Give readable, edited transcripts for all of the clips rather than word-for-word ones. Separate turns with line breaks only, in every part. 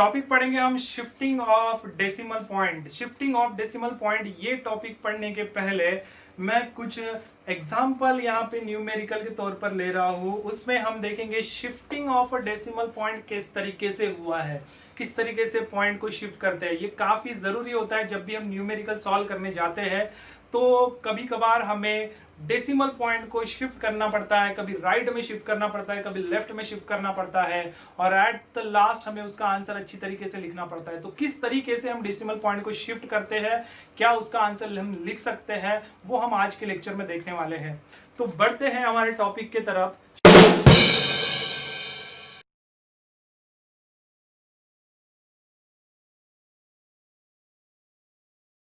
Topic पढ़ेंगे हम shifting of decimal point. Shifting of decimal point ये टॉपिक पढ़ने के पहले मैं कुछ एग्जाम्पल यहाँ पे न्यूमेरिकल के तौर पर ले रहा हूँ। उसमें हम देखेंगे शिफ्टिंग ऑफ डेसिमल पॉइंट किस तरीके से हुआ है, किस तरीके से पॉइंट को शिफ्ट करते हैं। ये काफ़ी ज़रूरी होता है जब भी हम न्यूमेरिकल सॉल्व करने जाते हैं, तो कभी कभार हमें डेसिमल पॉइंट को शिफ्ट करना पड़ता है, कभी राइट में शिफ्ट करना पड़ता है, कभी लेफ्ट में शिफ्ट करना पड़ता है, और एट द लास्ट हमें उसका आंसर अच्छी तरीके से लिखना पड़ता है। तो किस तरीके से हम डेसिमल पॉइंट को शिफ्ट करते हैं, क्या उसका आंसर हम लिख सकते हैं, वो हम आज के लेक्चर में देखने वाले हैं। तो बढ़ते हैं हमारे टॉपिक की तरफ।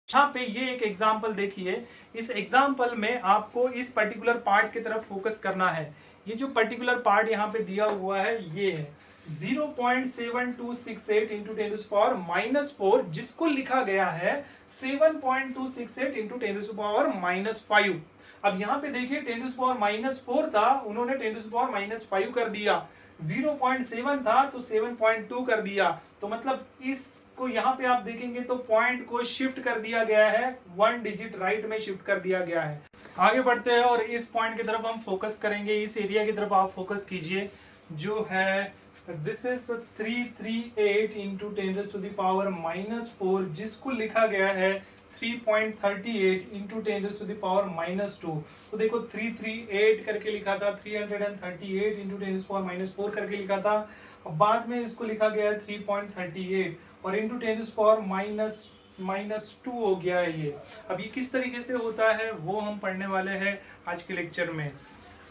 यहाँ पे ये एक एग्जाम्पल देखिए। इस एग्जाम्पल में आपको इस पर्टिकुलर पार्ट की तरफ फोकस करना है। ये जो पर्टिकुलर पार्ट यहाँ पे दिया हुआ है ये है 0.7268 इंटू 10⁻⁻4, जिसको लिखा गया है 7.268 इंटू 10⁻⁻5। अब यहाँ पे देखिए 10⁻⁻4 था, उन्होंने 10⁻⁻5 कर दिया। 0.7 था तो 7.2 कर दिया। तो मतलब इसको यहाँ पे आप देखेंगे तो पॉइंट को शिफ्ट कर दिया गया है, 1 डिजिट राइट में शिफ्ट कर दिया गया है। आगे बढ़ते हैं और इस पॉइंट की तरफ हम फोकस करेंगे। इस एरिया की तरफ आप फोकस कीजिए जो है दिस इज 338 इंटू 10⁻⁻4, जिसको लिखा गया है 3.38 इंटू 10⁻⁻2। तो देखो 338 करके लिखा था, 338 इंटू 10⁻⁻4 करके लिखा था। अब बाद में इसको लिखा गया है 3.38 और इंटू 10⁻⁻2 हो गया है ये। अब ये किस तरीके से होता है वो हम पढ़ने वाले हैं आज के लेक्चर में।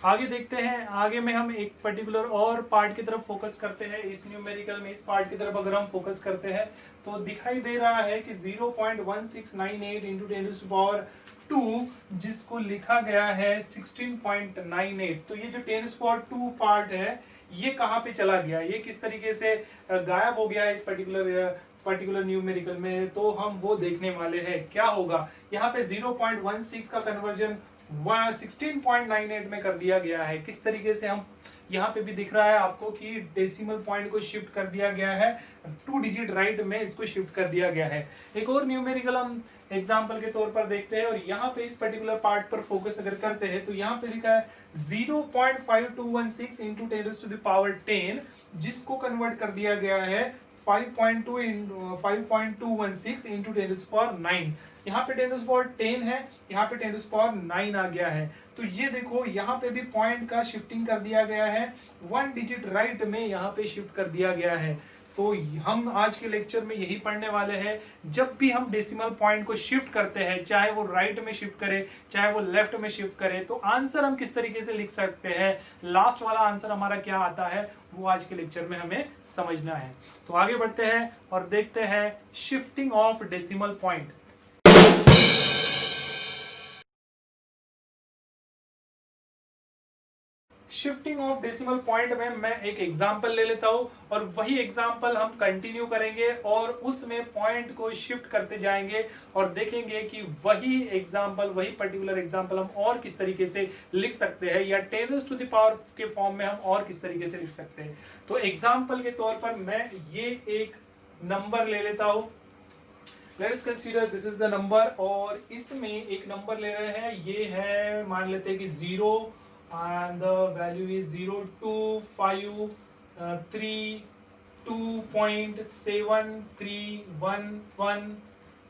आगे देखते हैं। आगे में हम एक पर्टिकुलर और पार्ट की तरफ फोकस करते हैं। इस न्यूमेरिकल में इस पार्ट की तरफ अगर हम फोकस करते हैं तो दिखाई दे रहा है कि 0.1698 इंटू 10⁻2, जिसको लिखा गया है 16.98। तो ये जो 10⁻2 पार्ट है ये कहाँ पे चला गया, ये किस तरीके से गायब हो गया है इस पर्टिकुलर न्यूमेरिकल में, तो हम वो देखने वाले हैं। क्या होगा यहाँ पे 0.16 का कन्वर्जन 16.98 में कर दिया गया है। किस तरीके से हम यहाँ पे भी दिख रहा है आपको कि डेसिमल पॉइंट को शिफ्ट कर दिया गया है, 2 डिजिट राइट में इसको शिफ्ट कर दिया गया है। एक और न्यूमेरिकल हम एग्जांपल के तौर पर देखते हैं और यहाँ पे इस पर्टिकुलर पार्ट पर फोकस अगर करते हैं तो यहाँ पे लिखा है 0.5216 इंटू 10⁻10, जिसको कन्वर्ट कर दिया गया है 5.216 इंटू 10⁻9। यहाँ पे 10⁻10 है, यहाँ पे 10⁻9 आ गया है। तो ये देखो यहाँ पे भी पॉइंट का शिफ्टिंग कर दिया गया है, 1 डिजिट राइट में यहाँ पे शिफ्ट कर दिया गया है। तो हम आज के लेक्चर में यही पढ़ने वाले हैं। जब भी हम डेसिमल पॉइंट को शिफ्ट करते हैं, चाहे वो राइट में शिफ्ट करे चाहे वो लेफ्ट में शिफ्ट करे, तो आंसर हम किस तरीके से लिख सकते हैं, लास्ट वाला आंसर हमारा क्या आता है, वो आज के लेक्चर में हमें समझना है। तो आगे बढ़ते हैं और देखते हैं shifting of decimal point. Shifting of decimal point में मैं एक एग्जांपल ले लेता हूं और वही एग्जांपल हम कंटिन्यू करेंगे और उसमें पॉइंट को शिफ्ट करते जाएंगे और देखेंगे कि वही एग्जांपल, वही पर्टिकुलर एग्जांपल हम और किस तरीके से लिख सकते हैं, या 10 टू द पावर के फॉर्म में हम और किस तरीके से लिख सकते हैं। तो एग्जाम्पल के तौर पर मैं ये एक नंबर ले लेता हूं। Let's consider this is the number, और इसमें एक नंबर ले रहे हैं, ये है मान लेते हैं कि 0 and the value is 02532.7311,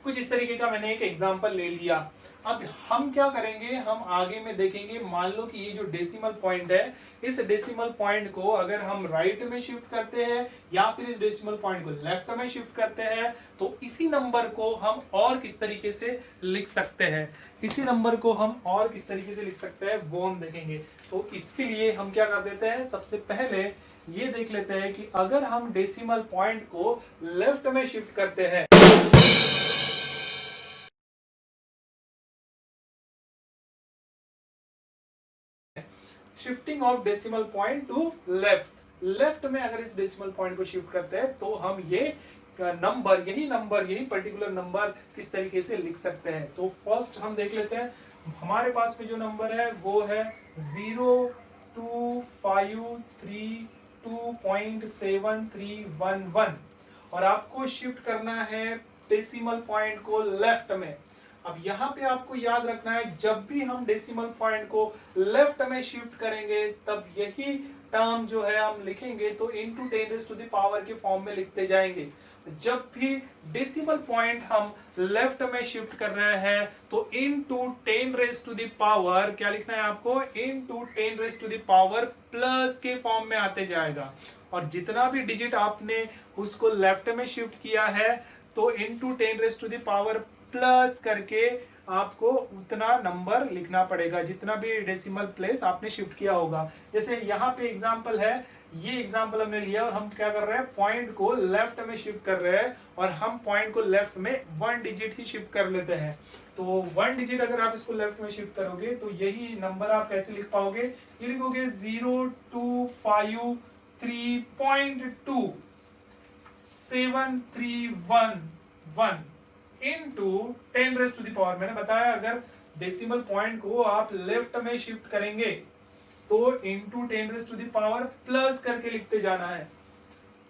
कुछ इस तरीके का मैंने एक एग्जांपल ले लिया। अब हम क्या करेंगे, हम आगे में देखेंगे। मान लो कि ये जो डेसिमल पॉइंट है, इस डेसिमल पॉइंट को अगर हम राइट में शिफ्ट करते हैं या फिर इस डेसिमल पॉइंट को लेफ्ट में शिफ्ट करते हैं, तो इसी नंबर को हम और किस तरीके से लिख सकते हैं, इसी नंबर को हम और किस तरीके से लिख सकते हैं वो हम देखेंगे। तो इसके लिए हम क्या कर देते हैं, सबसे पहले ये देख लेते हैं कि अगर हम डेसिमल पॉइंट को लेफ्ट में शिफ्ट करते हैं, shifting of decimal point two left में अगर इस डेसिमल पॉइंट को शिफ्ट करते हैं तो हम ये नंबर, यही पर्टिकुलर नंबर किस तरीके से लिख सकते हैं। तो फर्स्ट हम देख लेते हैं, हमारे पास में जो नंबर है वो है 02532.7311, और आपको शिफ्ट करना है डेसिमल पॉइंट को लेफ्ट में। अब यहाँ पे आपको याद रखना है, जब भी हम डेसिमल पॉइंट को लेफ्ट में शिफ्ट करेंगे तब यही टर्म जो है हम लिखेंगे तो into 10 raise to the power के फॉर्म में लिखते जाएंगे। जब भी डेसिमल पॉइंट हम लेफ्ट में शिफ्ट कर रहे हैं तो into 10 raise to the power क्या लिखना है आपको, into 10 raise to the power plus के फॉर्म में आते जाएगा। और जितना भी डिजिट आपने उसको लेफ्ट में शिफ्ट किया है तो into 10 raise to the power plus करके आपको उतना नंबर लिखना पड़ेगा जितना भी डेसिमल प्लेस आपने शिफ्ट किया होगा। जैसे यहाँ पे एग्जांपल है, ये एग्जांपल हमने लिया और हम क्या कर रहे हैं, पॉइंट को लेफ्ट में शिफ्ट कर रहे हैं और हम पॉइंट को लेफ्ट में 1 डिजिट ही शिफ्ट कर लेते हैं। तो 1 डिजिट अगर आप इसको लेफ्ट में शिफ्ट करोगे तो यही नंबर आप कैसे लिख पाओगे, ये लिखोगे 02532.731 into 10 raise to the power. मैंने बताया अगर डेसिमल पॉइंट को आप लेफ्ट में शिफ्ट करेंगे तो into 10 raise to the power plus करके लिखते जाना है।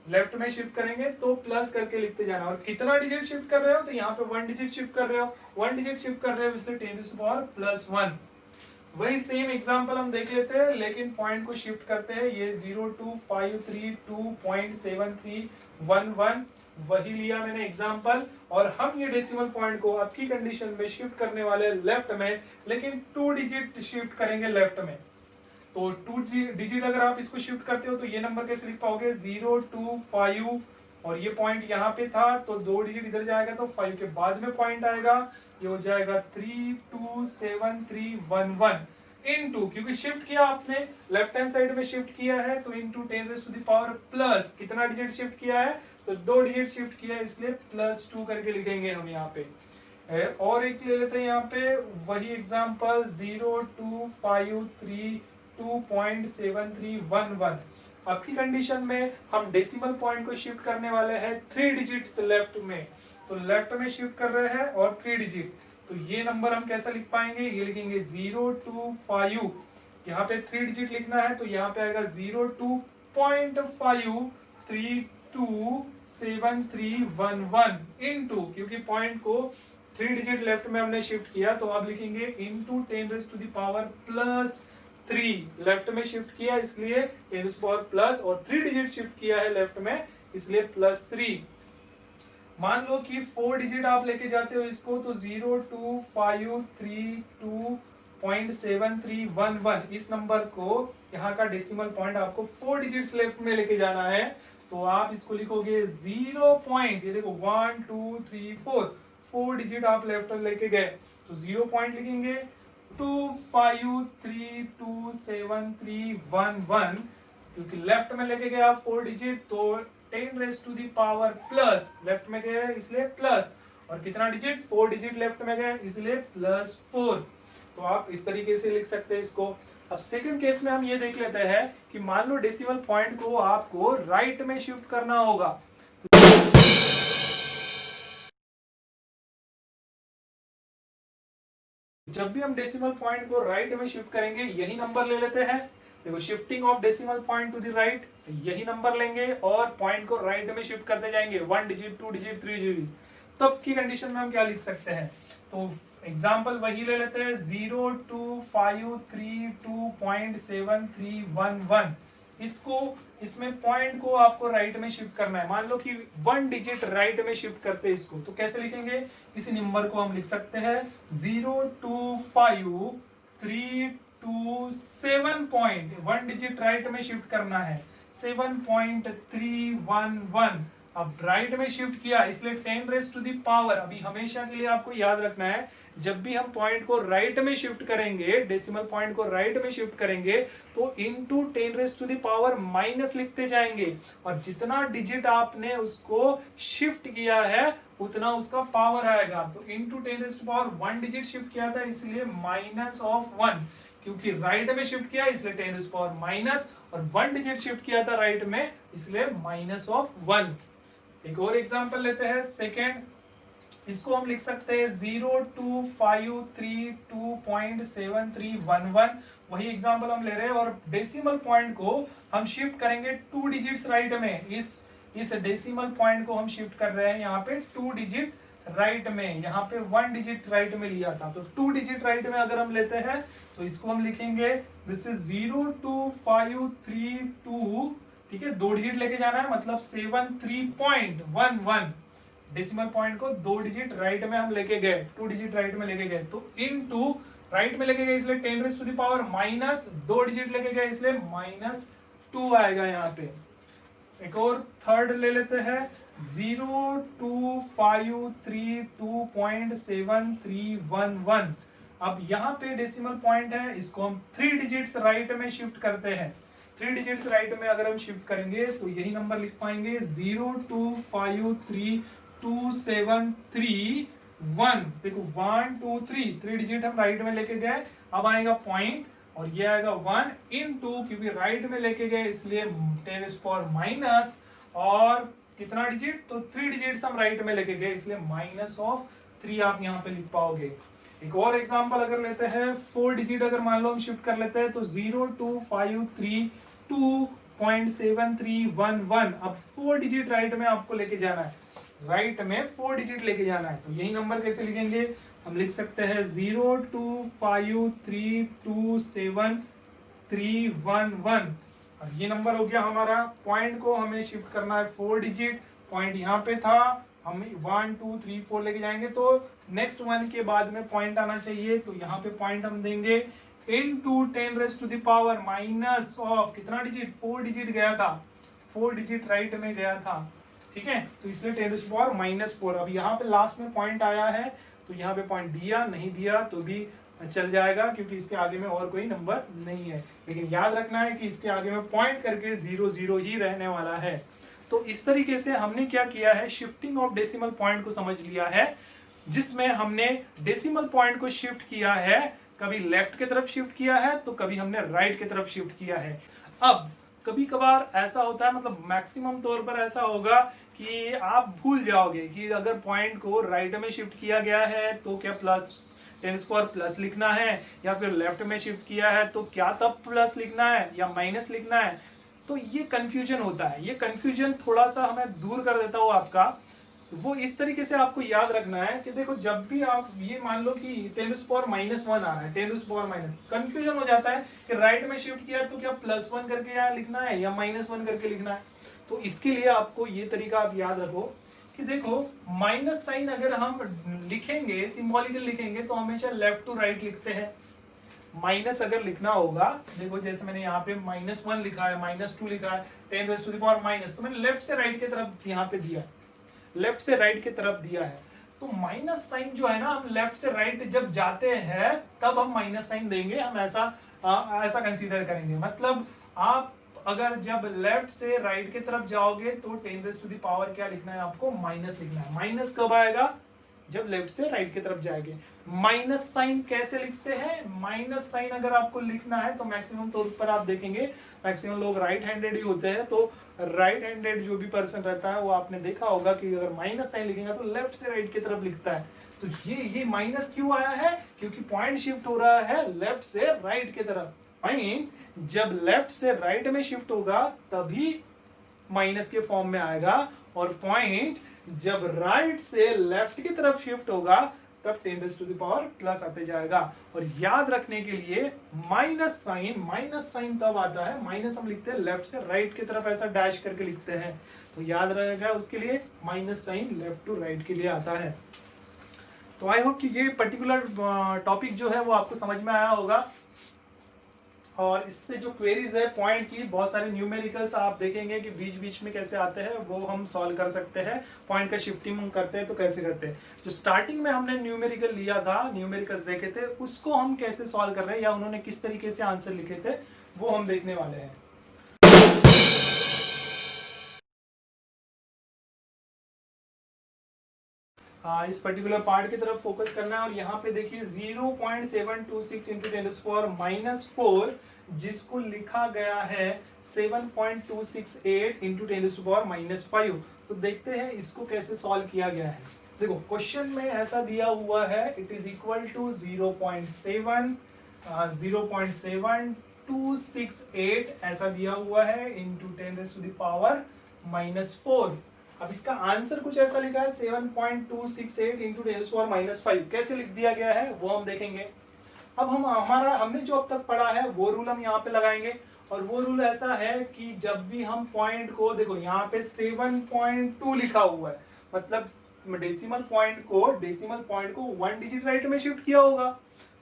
लेफ्ट में शिफ्ट करेंगे तो प्लस करके लिखते जाना। और कितना डिजिट शिफ्ट कर रहे हो, तो यहाँ पे 1 डिजिट शिफ्ट कर रहे हो, 1 डिजिट शिफ्ट कर रहे हो इसलिए 10 raise to the power plus 1। वही सेम एग्जांपल हम देख लेते हैं लेकिन पॉइंट को शिफ्ट करते हैं। ये 02532.7311 वही लिया मैंने एग्जांपल, और हम ये डेसिमल पॉइंट को आपकी कंडीशन में शिफ्ट करने वाले लेफ्ट में, लेकिन 2 डिजिट शिफ्ट करेंगे लेफ्ट में। तो 2 डिजिट अगर आप इसको शिफ्ट करते हो तो ये नंबर कैसे लिख पाओगे, 025 और ये पॉइंट यहाँ पे था तो 2 डिजिट इधर जाएगा तो 5 के बाद में पॉइंट आएगा, ये हो जाएगा 327311 इनटू, क्योंकि शिफ्ट किया आपने लेफ्ट हैंड साइड में शिफ्ट किया है तो into 10 raise to the power plus कितना डिजिट शिफ्ट किया है, तो 2 डिजिट शिफ्ट किया है इसलिए +2 करके लिखेंगे हम यहाँ पे। और एक ले लेते हैं यहाँ पे वही एग्जांपल 02532.7311। आपकी कंडीशन में हम डेसिमल पॉइंट को शिफ्ट करने वाले हैं 3 डिजिट्स लेफ्ट में, तो लेफ्ट में शिफ्ट कर रहे हैं और 3 डिजिट, तो ये नंबर हम कैसा लिख पाएंगे, ये लिखेंगे 025, यहाँ पे 3 डिजिट लिखना है तो यहाँ पे आएगा 02.5327311 इनटू, क्योंकि पॉइंट को 3 डिजिट लेफ्ट में हमने शिफ्ट किया तो अब लिखेंगे into 10 raise to the power plus 3। Left में शिफ्ट किया इसलिए 10 raise to the power plus, और 3 डिजिट शिफ्ट किया है लेफ्ट में इसलिए +3। मान लो कि 4 डिजिट आप लेके जाते हो इसको तो 02532.7311 इस नंबर को, यहाँ का डेसिमल पॉइंट आपको 4 डिजिट्स लेफ्ट में लेके जाना है तो आप इसको लिखोगे 0 पॉइंट, ये देखो 1 2 3 4 डिजिट आप लेफ्ट में लेके गए तो 0 पॉइंट लिखेंगे 25327311, क्योंकि लेफ्ट में लेके गए आप 4 डिजिट तो 10 raise to the power plus, left में गए इसलिए प्लस, और कितना डिजिट 4 डिजिट लेफ्ट में गए इसलिए +4। तो आप इस तरीके से लिख सकते हैं इसको। अब सेकंड केस में हम ये देख लेते हैं कि मान लो डेसिमल पॉइंट को आपको राइट में शिफ्ट करना होगा। जब भी हम डेसिमल पॉइंट को राइट में शिफ्ट करेंगे यही नंबर ले लेते हैं। देखो shifting of decimal point two the right, यही नंबर लेंगे और पॉइंट को राइट में शिफ्ट करते जाएंगे 1 डिजिट 2 डिजिट 3 डिजिट। तब की कंडीशन में हम क्या लिख सकते हैं, तो एग्जांपल वही ले लेते हैं 02532.7311। इसमें पॉइंट को आपको राइट में शिफ्ट करना है। मान लो कि 1 डिजिट राइट में शिफ्ट करते हैं इसको तो कैसे लिखेंगे, इसी नंबर को हम लिख सकते हैं 02532.7 पॉइंट, 1 डिजिट राइट में शिफ्ट करना है 7.311। अब राइट में शिफ्ट किया इसलिए 10 रेज़ टू द पावर, अभी हमेशा के लिए आपको याद रखना है जब भी हम पॉइंट को राइट में शिफ्ट करेंगे, डेसिमल पॉइंट को राइट में शिफ्ट करेंगे तो into 10 raise to the power minus लिखते जाएंगे, और जितना डिजिट आपने उसको शिफ्ट किया है उतना उसका पावर आएगा। तो into 10 raise to the power 1 digit shift किया था इसलिए -1, क्योंकि राइट में शिफ्ट किया इसलिए 10 raise to the power minus, और 1 डिजिट शिफ्ट किया था राइट में इसलिए -1। एक और एग्जांपल लेते हैं सेकेंड, इसको हम लिख सकते हैं 02532.7311। वही एग्जांपल हम ले रहे हैं और डेसिमल पॉइंट को हम शिफ्ट करेंगे 2 डिजिट्स राइट में। इस इस डेसिमल पॉइंट को हम शिफ्ट कर रहे हैं यहाँ पे 2 डिजिट राइट में, यहाँ पे 1 डिजिट राइट में लिया था, तो 2 डिजिट राइट में अगर हम लेते हैं तो इसको हम लिखेंगे दिस इज 02532, ठीक है, 2 डिजिट लेके जाना है, मतलब 73.11 डेसिमल पॉइंट को 2 डिजिट राइट में हम लेके गए, 2 डिजिट राइट में लेके गए, तो इनटू राइट में लेके गए इसलिए 10 raise to the power minus 2 digit लेके गए इसलिए -2 आएगा यहाँ पे। एक और थर्ड ले लेते हैं 02532.7311। अब यहाँ पे डेसिमल पॉइंट है, इसको हम 3 डिजिट्स राइट में शिफ्ट करते हैं। 3 डिजिट्स राइट में अगर हम शिफ्ट करेंगे तो यही नंबर लिख पाएंगे 0253273 देखो 1 2 3 डिजिट हम राइट में लेके गए, अब आएगा पॉइंट और ये आएगा 1 into, क्योंकि राइट में लेके गए इसलिए 10 is power माइनस, और कितना डिजिट, तो 3 डिजिट्स हम राइट में लेके गए इसलिए -3 आप यहाँ पे लिख पाओगे। एक और एग्जांपल अगर लेते हैं 4 डिजिट अगर मान लो हम शिफ्ट कर लेते हैं तो 02532.7311। अब 4 डिजिट राइट में आपको लेके जाना है, राइट में 4 डिजिट लेके जाना है, तो यही नंबर कैसे लिखेंगे, हम लिख सकते हैं 025327311। अब ये नंबर हो गया हमारा। पॉइंट को हमें शिफ्ट करना है 4 डिजिट, पॉइंट यहाँ पे था, हम 1 2 3 4 लेके जाएंगे तो नेक्स्ट 1 के बाद में पॉइंट आना चाहिए, तो यहाँ पे पॉइंट हम देंगे into 10 raise to the power minus of कितना डिजिट, 4 डिजिट गया था, 4 डिजिट राइट में गया था, ठीक है, तो इसलिए 10 रेज़ टू पावर -4। अब यहाँ पे लास्ट में पॉइंट आया है तो यहाँ पे पॉइंट दिया, नहीं दिया तो भी चल जाएगा क्योंकि इसके आगे में और कोई नंबर नहीं है, लेकिन याद रखना है कि इसके आगे में पॉइंट करके 0 0 ही रहने वाला है। तो इस तरीके से हमने क्या किया है, शिफ्टिंग ऑफ डेसिमल पॉइंट को समझ लिया है, जिसमें हमने डेसिमल पॉइंट को शिफ्ट किया है, कभी लेफ्ट की तरफ शिफ्ट किया है तो कभी हमने राइट की तरफ शिफ्ट किया है। अब कभी कभार ऐसा होता है, मतलब मैक्सिमम तौर पर ऐसा होगा कि आप भूल जाओगे कि अगर पॉइंट को राइट में शिफ्ट किया गया है तो क्या +10² लिखना है, या फिर लेफ्ट में शिफ्ट किया है तो क्या तब प्लस लिखना है या माइनस लिखना है, तो ये कंफ्यूजन होता है। ये कंफ्यूजन थोड़ा सा हमें दूर कर देता हूँ आपका, वो इस तरीके से आपको याद रखना है कि देखो जब भी आप ये मान लो कि 10⁻⁻1 आ रहा है, 10⁻⁻, कंफ्यूजन हो जाता है कि राइट में शिफ्ट किया तो क्या +1 करके यहाँ लिखना है या -1 करके लिखना है। तो इसके लिए आपको ये तरीका आप याद रखो कि देखो माइनस साइन अगर हम लिखेंगे, सिंबॉलिकल लिखेंगे तो हमेशा लेफ्ट टू राइट लिखते हैं। माइनस अगर लिखना होगा, देखो जैसे मैंने यहाँ पे -1 लिखा है, -2 लिखा है, 10 raise to the power minus, तो मैंने लेफ्ट से राइट की तरफ यहाँ पे दिया, लेफ्ट से राइट की तरफ दिया है, तो माइनस साइन जो है ना, हम लेफ्ट से राइट जब जाते हैं तब हम माइनस साइन देंगे, हम ऐसा कंसीडर करेंगे। मतलब आप अगर जब लेफ्ट से राइट की तरफ जाओगे तो 10 रेज़ टू द पावर क्या लिखना है, आपको माइनस लिखना है। माइनस कब आएगा, जब लेफ्ट से राइट की तरफ जाएंगे। माइनस साइन कैसे लिखते हैं, माइनस साइन अगर आपको लिखना है तो मैक्सिमम तौर पर आप देखेंगे मैक्सिमम लोग राइट हैंडेड ही होते हैं, तो राइट हैंडेड जो भी पर्सन रहता है वो आपने देखा होगा कि अगर माइनस साइन लिखेगा तो लेफ्ट से राइट की तरफ लिखता है। तो ये माइनस क्यों आया है, क्योंकि पॉइंट शिफ्ट हो रहा है लेफ्ट से राइट की तरफ। पॉइंट जब लेफ्ट से राइट में शिफ्ट होगा तभी माइनस के फॉर्म में आएगा, और पॉइंट जब राइट से लेफ्ट की तरफ शिफ्ट होगा तब 10 raise to the power plus आते जाएगा। और याद रखने के लिए माइनस साइन तब आता है, माइनस हम लिखते हैं लेफ्ट से राइट की तरफ, ऐसा डैश करके लिखते हैं, तो याद रहेगा उसके लिए minus sign left to right के लिए आता है। तो आई होप कि ये पर्टिकुलर टॉपिक जो है वो आपको समझ में आया होगा, और इससे जो क्वेरीज है पॉइंट की, बहुत सारे न्यूमेरिकल्स आप देखेंगे कि बीच बीच में कैसे आते हैं, वो हम सॉल्व कर सकते हैं। पॉइंट का शिफ्टिंग हम करते हैं तो कैसे करते हैं, जो स्टार्टिंग में हमने न्यूमेरिकल लिया था, न्यूमेरिकल्स देखे थे, उसको हम कैसे सॉल्व कर रहे हैं या उन्होंने किस तरीके से आंसर लिखे थे वो हम देखने वाले हैं। इस पर्टिकुलर पार्ट की तरफ फोकस करना है, और यहाँ पे देखिए 0.726 इंटू 10⁻⁴ जिसको लिखा गया है 7.268 इंटू 10⁻�5। तो देखते हैं इसको कैसे सॉल्व किया गया है। देखो क्वेश्चन में ऐसा दिया हुआ है, इट इज इक्वल टू 0.7268 ऐसा दिया हुआ है इंटू 10⁻⁻⁻, -4। अब इसका आंसर कुछ ऐसा लिखा है 7.268 इंटू 10⁻⁵। कैसे लिख दिया गया है वो हम देखेंगे। अब हमने जो अब तक पढ़ा है वो रूल हम यहाँ पे लगाएंगे, और वो रूल ऐसा है कि जब भी हम पॉइंट को देखो यहाँ पे 7.2 लिखा हुआ है, मतलब डेसिमल पॉइंट को 1 डिजिट राइट में शिफ्ट किया होगा,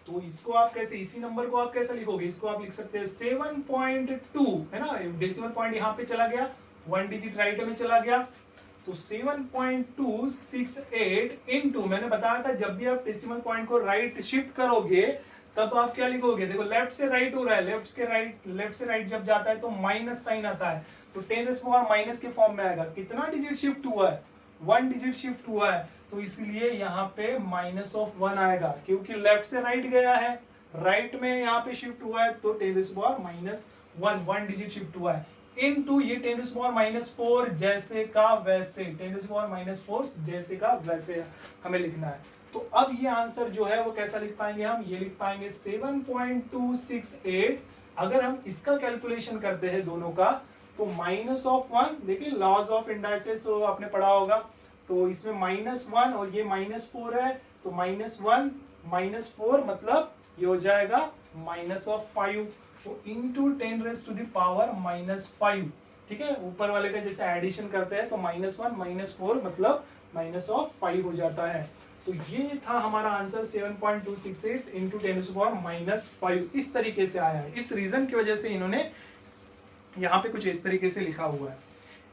तो इसको आप कैसे, इसी नंबर को आप कैसे लिखोगे, इसको आप लिख सकते हैं 7.2 है ना, डेसिमल पॉइंट यहाँ पे चला गया, 1 डिजिट राइट में चला गया, तो 7.268 इंटू, मैंने बताया था जब भी आप डेसिमल पॉइंट को राइट शिफ्ट करोगे तब आप क्या लिखोगे, देखो लेफ्ट से राइट हो रहा है, लेफ्ट से राइट जब जाता है तो माइनस साइन आता है, तो 10⁻⁻ के फॉर्म में आएगा। कितना डिजिट शिफ्ट हुआ है, 1 डिजिट शिफ्ट हुआ है, तो इसलिए यहाँ पे -1 आएगा, क्योंकि लेफ्ट से राइट गया है, राइट में यहाँ पे शिफ्ट हुआ है, तो 10⁻1 डिजिट शिफ्ट हुआ है, इनटू ये 10⁻4 जैसे का वैसे, 10⁻4 जैसे का वैसे हमें लिखना है। तो अब ये आंसर जो है वो कैसा लिख पाएंगे हम, ये लिख पाएंगे 7.268। अगर हम इसका कैलकुलेशन करते हैं दोनों का, तो -1, देखिए लॉज ऑफ इंडाइसेस आपने पढ़ा होगा, तो इसमें -1 और ये -4 है, तो -1 -4 मतलब ये हो जाएगा -5, तो इंटू 10⁻⁻5, ठीक है, ऊपर वाले का जैसे एडिशन करते हैं तो -1 -4 मतलब -5 हो जाता है। तो ये था हमारा आंसर 7.268 इंटू 10⁻⁵ इस तरीके से आया है। इस रीजन की वजह से इन्होंने यहाँ पे कुछ इस तरीके से लिखा हुआ है।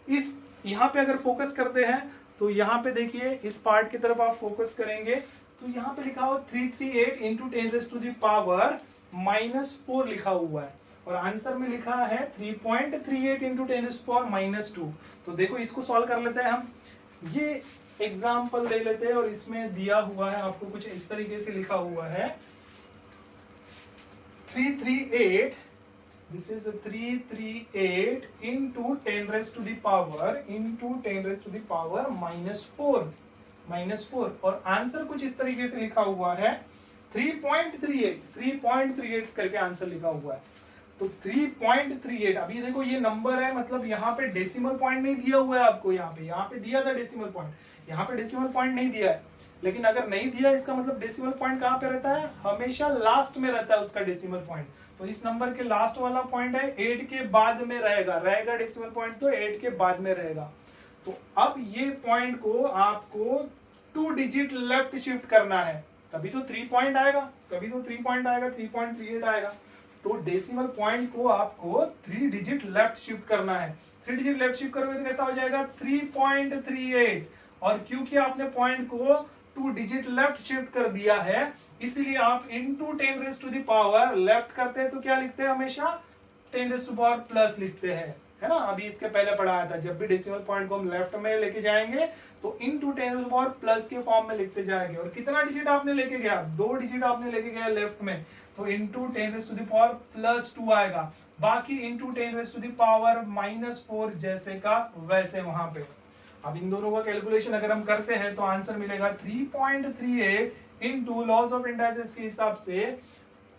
इस यहाँ पे अगर फोकस करते हैं तो यहाँ पे देखिए इस पार्ट की तरफ आप फोकस करेंगे तो यहाँ पे लिखा हुआ 338 इंटू 10⁻⁻4 लिखा हुआ है, और आंसर में लिखा है 3.38 इंटू 10⁻²। तो देखो इसको सॉल्व कर लेते हैं हम। ये एग्जाम्पल ले लेते हैं और इसमें दिया हुआ है आपको कुछ इस तरीके से लिखा हुआ है 338, दिस इज 338 इंटू 10⁻⁻4 और आंसर कुछ इस तरीके से लिखा हुआ है 3.38 करके आंसर लिखा हुआ है। तो 3.38, अभी देखो ये नंबर है, मतलब यहाँ पे डेसिमल पॉइंट नहीं दिया हुआ है आपको, यहाँ पे दिया था डेसिमल पॉइंट, यहाँ पे डेसिमल पॉइंट नहीं दिया है, लेकिन अगर नहीं दिया इसका मतलब डेसिमल पॉइंट कहाँ पे रहता है, हमेशा लास्ट में रहता है उसका डेसिमल पॉइंट। तो इस नंबर के लास्ट वाला पॉइंट है 8 के बाद में रहेगा डेसिमल पॉइंट, तो 8 के बाद में रहेगा। तो अब ये पॉइंट को आपको 2 डिजिट लेफ्ट शिफ्ट करना है, तभी तो 3 पॉइंट आएगा, 3.38 आएगा। तो डेसिमल पॉइंट को आपको 3 डिजिट लेफ्ट शिफ्ट करना है। 3 डिजिट लेफ्ट शिफ्ट करोगे तो कैसा हो जाएगा 3.38, और क्योंकि आपने पॉइंट को 2 डिजिट लेफ्ट शिफ्ट कर दिया है, इसलिए आप इनटू 10⁻⁻, लेफ्ट करते हैं तो क्या लिखते हैं, हमेशा 10⁻+ लिखते हैं, है ना। अभी इसके पहले पढ़ाया था, जब भी डेसिमल पॉइंट को हम लेफ्ट में लेके जाएंगे तो इनटू 10⁻+ के फॉर्म में लिखते जाएंगे। और कितना डिजिट आपने लेके गया, 2 डिजिट आपने लेके गया लेफ्ट में, तो इनटू 10⁻+2 आएगा, बाकी इनटू 10⁻⁻4 जैसे का वैसे वहां पे। अब इन दोनों का कैलकुलेशन अगर हम करते हैं तो आंसर मिलेगा 3.38 इंटू लॉस ऑफ इंडाइसेस के हिसाब से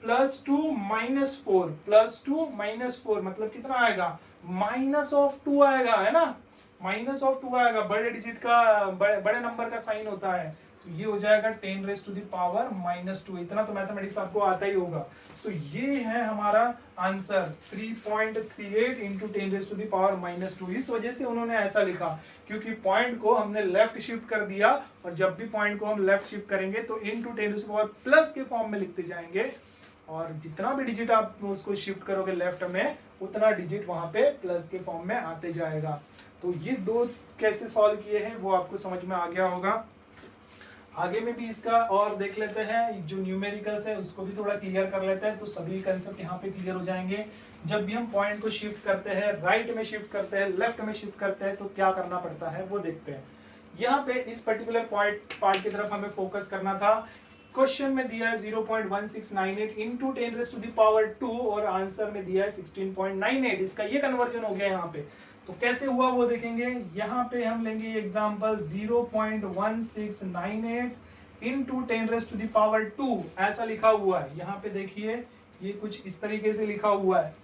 +2 -4 मतलब कितना आएगा, -2 आएगा, है ना, -2 आएगा। बड़े डिजिट का बड़े नंबर का साइन होता है, तो ये हो जाएगा 10⁻⁻2। इतना तो मैथमेटिक्स आपको आता ही होगा। सो ये है हमारा आंसर 3.38 इंटू 10⁻⁻2। इस वजह से उन्होंने ऐसा लिखा, क्योंकि पॉइंट को हमने लेफ्ट शिफ्ट कर दिया, और जब भी पॉइंट को हम लेफ्ट शिफ्ट करेंगे तो इनटू 10⁻+ के फॉर्म में लिखते जाएंगे, और जितना भी डिजिट आप उसको शिफ्ट करोगे लेफ्ट में, उतना डिजिट वहां पे प्लस के फॉर्म में आते जाएगा। तो ये दो कैसे सॉल्व किए हैं वो आपको समझ में आ गया होगा। आगे में भी इसका और देख लेते हैं, जो न्यूमेरिकल्स है उसको भी थोड़ा क्लियर कर लेते हैं, तो सभी कंसेप्ट यहाँ पे क्लियर हो जाएंगे। जब भी हम पॉइंट को शिफ्ट करते हैं, राइट में शिफ्ट करते हैं, लेफ्ट में शिफ्ट करते हैं, तो क्या करना पड़ता है वो देखते हैं। यहाँ पे इस पर्टिकुलर पार्ट की तरफ हमें फोकस करना था। क्वेश्चन में दिया है 0.1698 इंटू 10⁻², और आंसर में दिया है 16.98। इसका ये कन्वर्जन हो गया यहाँ पे, तो कैसे हुआ वो देखेंगे। यहाँ पे हम लेंगे एग्जांपल 0.1698 इंटू 10⁻², ऐसा लिखा हुआ है। यहाँ पे देखिए ये कुछ इस तरीके से लिखा हुआ है।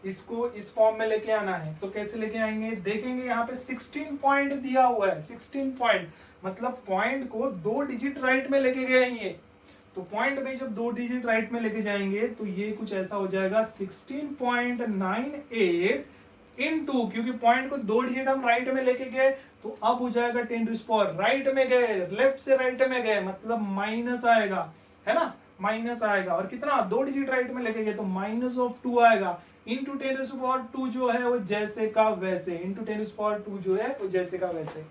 इसको इस फॉर्म में लेके आना है। तो कैसे लेके आएंगे, देखेंगे यहाँ पे 16 पॉइंट दिया हुआ है, 16 पॉइंट मतलब पॉइंट को 2 डिजिट राइट में लेके गए ये। तो पॉइंट में जब 2 डिजिट राइट में लेके जाएंगे तो ये कुछ ऐसा हो जाएगा 16.98 इनटू, क्योंकि पॉइंट को 2 डिजिट हम राइट में लेके गए तो अब हो जाएगा 10⁻, राइट में गए, लेफ्ट से राइट में गए मतलब माइनस आएगा, है ना, माइनस आएगा। और कितना, 2 डिजिट राइट में लेके गए तो -2 आएगा इंटू 10⁻2 जो है वो जैसे का वैसे, इंटू 10⁻2 जो है वो जैसे का वैसे।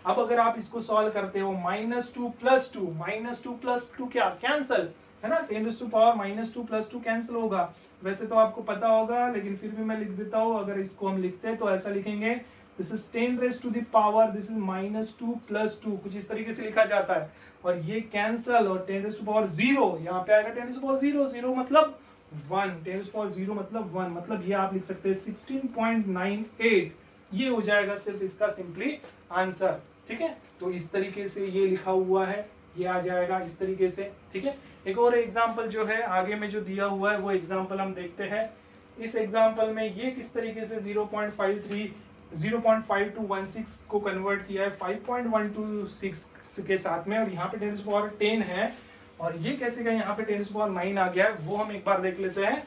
अब अगर आप इसको सॉल्व करते हो -2 + 2, -2 + 2 क्या कैंसल, है ना, 10⁻2 + 2 कैंसिल होगा। वैसे तो आपको पता होगा लेकिन फिर भी मैं लिख देता हूँ। अगर इसको हम लिखते हैं तो ऐसा लिखेंगे, दिस इज 10⁻⁻, दिस इज -2 + 2, कुछ इस तरीके से लिखा जाता है। और ये कैंसल और 10⁻0 यहाँ पे आएगा 10⁻0, 0 मतलब 1, 10⁻0 मतलब 1, मतलब ये आप लिख सकते हैं 16.98, ये हो जाएगा सिर्फ इसका सिंपली आंसर। ठीक है, तो इस तरीके से ये लिखा हुआ है, ये आ जाएगा इस तरीके से। ठीक है, एक और एग्जांपल जो है आगे में जो दिया हुआ है वो एग्जांपल हम देखते हैं। इस एग्जांपल में ये किस तरीके से 0.5216 को कन्वर्ट किया है 5.126 के साथ में, और यहाँ पे 10⁻10 है और ये कैसे गया यहाँ पे 10⁻9 आ गया है, वो हम एक बार देख लेते हैं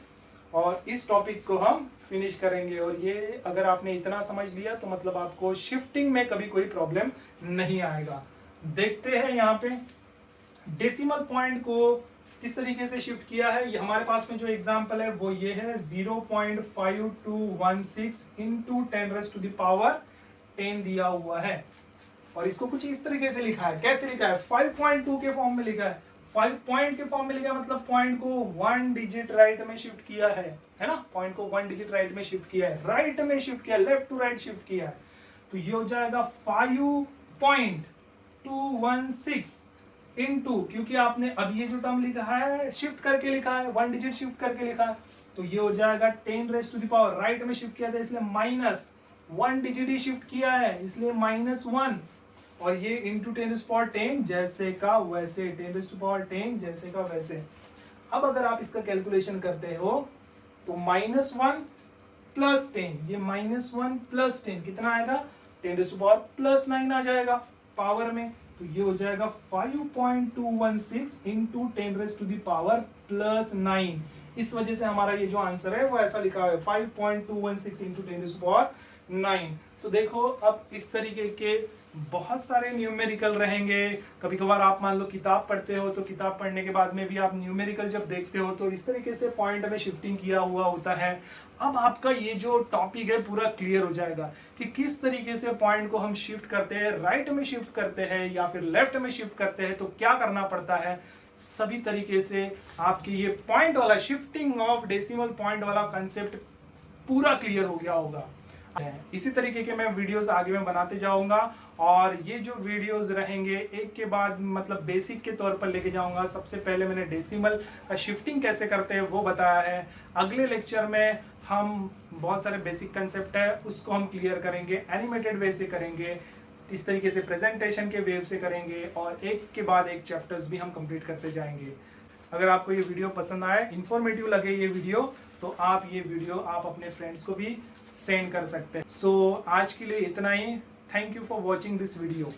और इस टॉपिक को हम फिनिश करेंगे। और ये अगर आपने इतना समझ लिया तो मतलब आपको शिफ्टिंग में कभी कोई प्रॉब्लम नहीं आएगा। देखते हैं यहाँ पे डेसिमल पॉइंट को किस तरीके से शिफ्ट किया है। ये हमारे पास में जो एग्जांपल है वो ये है 0.5216 इंटू 10⁻10 दिया हुआ है और इसको कुछ इस तरीके से लिखा है। कैसे लिखा है, 5.2 के फॉर्म में लिखा है। 5 पॉइंट के फॉर्म में लिखा मतलब पॉइंट को 1 डिजिट राइट में शिफ्ट किया है ना, पॉइंट को 1 डिजिट राइट में शिफ्ट किया है, राइट में शिफ्ट किया, लेफ्ट टू राइट शिफ्ट किया है। तो ये हो जाएगा 5.216 इनटू, क्योंकि आपने अब ये जो टर्म लिखा है शिफ्ट करके लिखा है, 1 डिजिट शिफ्ट करके लिखा है, तो ये हो जाएगा 10⁻, राइट में शिफ्ट किया था इसलिए -1 डिजिट ही शिफ्ट किया है इसलिए -1, और ये इंटू 10⁻10 जैसे का वैसे, 10⁻10 जैसे का वैसे। अब अगर आप इसका कैलकुलेशन करते हो तो -1 + 10, ये -1 + 10 कितना आएगा, 10⁻9 आ जाएगा पावर में। तो ये हो जाएगा 5.216 इंटू 10⁻9। इस वजह से हमारा ये जो आंसर है वो ऐसा लिखा है 5.216 इंटू 10⁻9। तो देखो अब इस तरीके के बहुत सारे न्यूमेरिकल रहेंगे। कभी कभार आप मान लो किताब पढ़ते हो तो किताब पढ़ने के बाद में भी आप न्यूमेरिकल जब देखते हो तो इस तरीके से पॉइंट में शिफ्टिंग किया हुआ होता है। अब आपका ये जो टॉपिक है पूरा क्लियर हो जाएगा कि किस तरीके से पॉइंट को हम शिफ्ट करते हैं, राइट में शिफ्ट करते हैं या फिर लेफ्ट में शिफ्ट करते हैं तो क्या करना पड़ता है। सभी तरीके से आपकी ये पॉइंट वाला शिफ्टिंग ऑफ डेसिमल पॉइंट वाला कंसेप्ट पूरा क्लियर हो गया होगा। इसी तरीके के मैं वीडियोस आगे में बनाते जाऊंगा और ये जो वीडियोस रहेंगे एक के बाद मतलब बेसिक के तौर पर लेके जाऊंगा। सबसे पहले मैंने डेसिमल शिफ्टिंग कैसे करते हैं वो बताया है। अगले लेक्चर में हम बहुत सारे बेसिक कंसेप्ट है उसको हम क्लियर करेंगे, एनिमेटेड वे से करेंगे, इस तरीके से प्रेजेंटेशन के वेव से करेंगे और एक के बाद एक चैप्टर्स भी हम कंप्लीट करते जाएंगे। अगर आपको ये वीडियो पसंद आए, इंफॉर्मेटिव लगे ये वीडियो, तो आप ये वीडियो आप अपने फ्रेंड्स को भी सेंड कर सकते हैं। सो आज के लिए इतना ही। Thank you for watching this video.